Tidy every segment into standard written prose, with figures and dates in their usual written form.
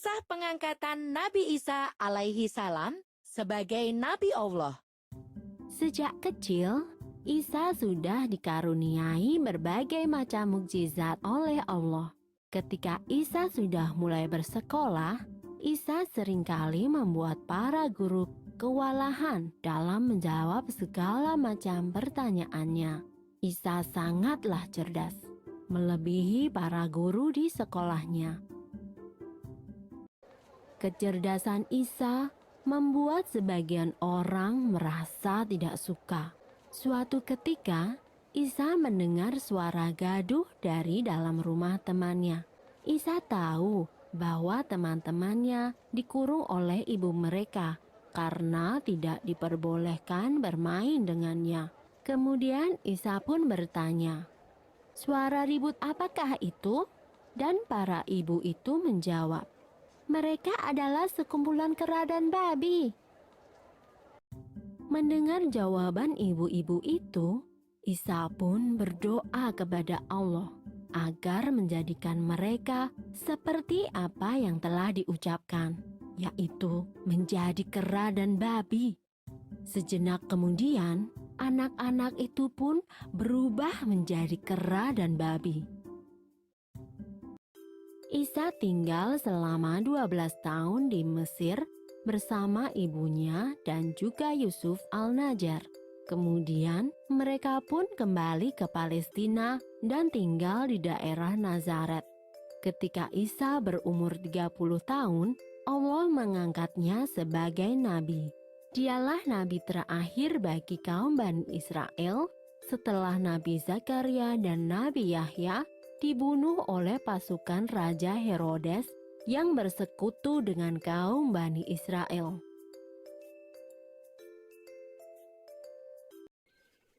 Kisah pengangkatan Nabi Isa alaihi salam sebagai Nabi Allah. Sejak kecil, Isa sudah dikaruniai berbagai macam mukjizat oleh Allah. Ketika Isa sudah mulai bersekolah, Isa seringkali membuat para guru kewalahan dalam menjawab segala macam pertanyaannya. Isa sangatlah cerdas, melebihi para guru di sekolahnya. Kecerdasan Isa membuat sebagian orang merasa tidak suka. Suatu ketika, Isa mendengar suara gaduh dari dalam rumah temannya. Isa tahu bahwa teman-temannya dikurung oleh ibu mereka karena tidak diperbolehkan bermain dengannya. Kemudian Isa pun bertanya, "Suara ribut apakah itu?" Dan para ibu itu menjawab, "Mereka adalah sekumpulan kera dan babi." Mendengar jawaban ibu-ibu itu, Isa pun berdoa kepada Allah agar menjadikan mereka seperti apa yang telah diucapkan, yaitu menjadi kera dan babi. Sejenak kemudian, anak-anak itu pun berubah menjadi kera dan babi. Isa tinggal selama 12 tahun di Mesir bersama ibunya dan juga Yusuf al-Najjar. Kemudian mereka pun kembali ke Palestina dan tinggal di daerah Nazaret. Ketika Isa berumur 30 tahun, Allah mengangkatnya sebagai nabi. Dialah nabi terakhir bagi kaum Bani Israel setelah Nabi Zakaria dan Nabi Yahya dibunuh oleh pasukan Raja Herodes yang bersekutu dengan kaum Bani Israel.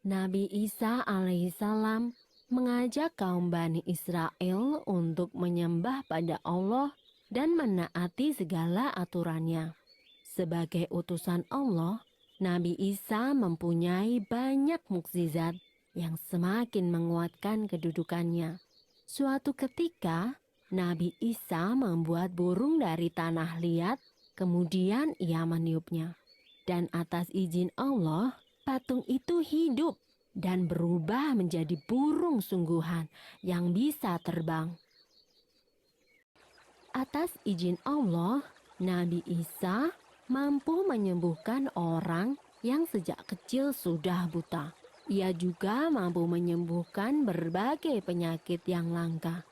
Nabi Isa alaihissalam mengajak kaum Bani Israel untuk menyembah pada Allah dan menaati segala aturannya. Sebagai utusan Allah, Nabi Isa mempunyai banyak mukjizat yang semakin menguatkan kedudukannya. Suatu ketika, Nabi Isa membuat burung dari tanah liat, kemudian ia meniupnya. Dan atas izin Allah, patung itu hidup dan berubah menjadi burung sungguhan yang bisa terbang. Atas izin Allah, Nabi Isa mampu menyembuhkan orang yang sejak kecil sudah buta. Ia juga mampu menyembuhkan berbagai penyakit yang langka.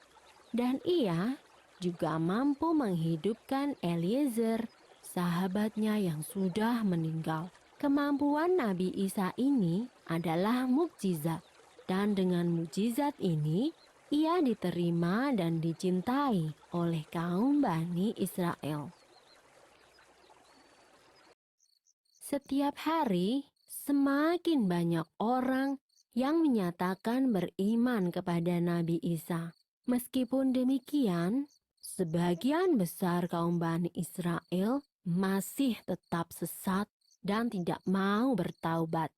Dan ia juga mampu menghidupkan Eliezer, sahabatnya yang sudah meninggal. Kemampuan Nabi Isa ini adalah mukjizat. Dan dengan mukjizat ini, ia diterima dan dicintai oleh kaum Bani Israel. Setiap hari, semakin banyak orang yang menyatakan beriman kepada Nabi Isa. Meskipun demikian, sebagian besar kaum Bani Israel masih tetap sesat dan tidak mau bertaubat.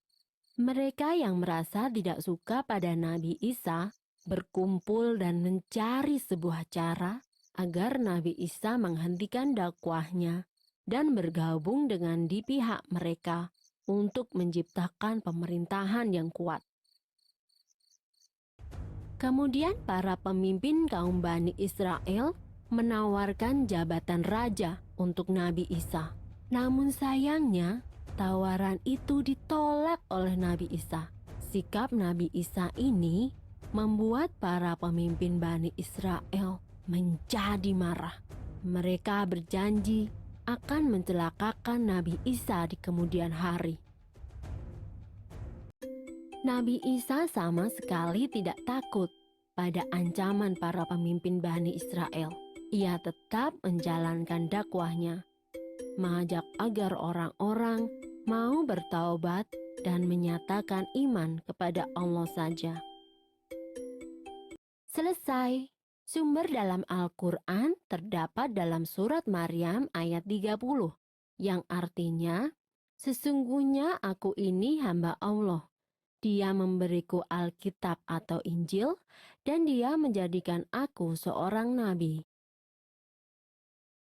Mereka yang merasa tidak suka pada Nabi Isa berkumpul dan mencari sebuah cara agar Nabi Isa menghentikan dakwahnya dan bergabung dengan di pihak mereka untuk menciptakan pemerintahan yang kuat. Kemudian para pemimpin kaum Bani Israel menawarkan jabatan raja untuk Nabi Isa. Namun sayangnya, tawaran itu ditolak oleh Nabi Isa. Sikap Nabi Isa ini membuat para pemimpin Bani Israel menjadi marah. Mereka berjanji akan mencelakakan Nabi Isa di kemudian hari. Nabi Isa sama sekali tidak takut pada ancaman para pemimpin Bani Israel. Ia tetap menjalankan dakwahnya, mengajak agar orang-orang mau bertaubat dan menyatakan iman kepada Allah saja. Selesai. Sumber dalam Al-Quran terdapat dalam surat Maryam ayat 30, yang artinya, "Sesungguhnya aku ini hamba Allah. Dia memberiku Alkitab atau Injil, dan dia menjadikan aku seorang nabi.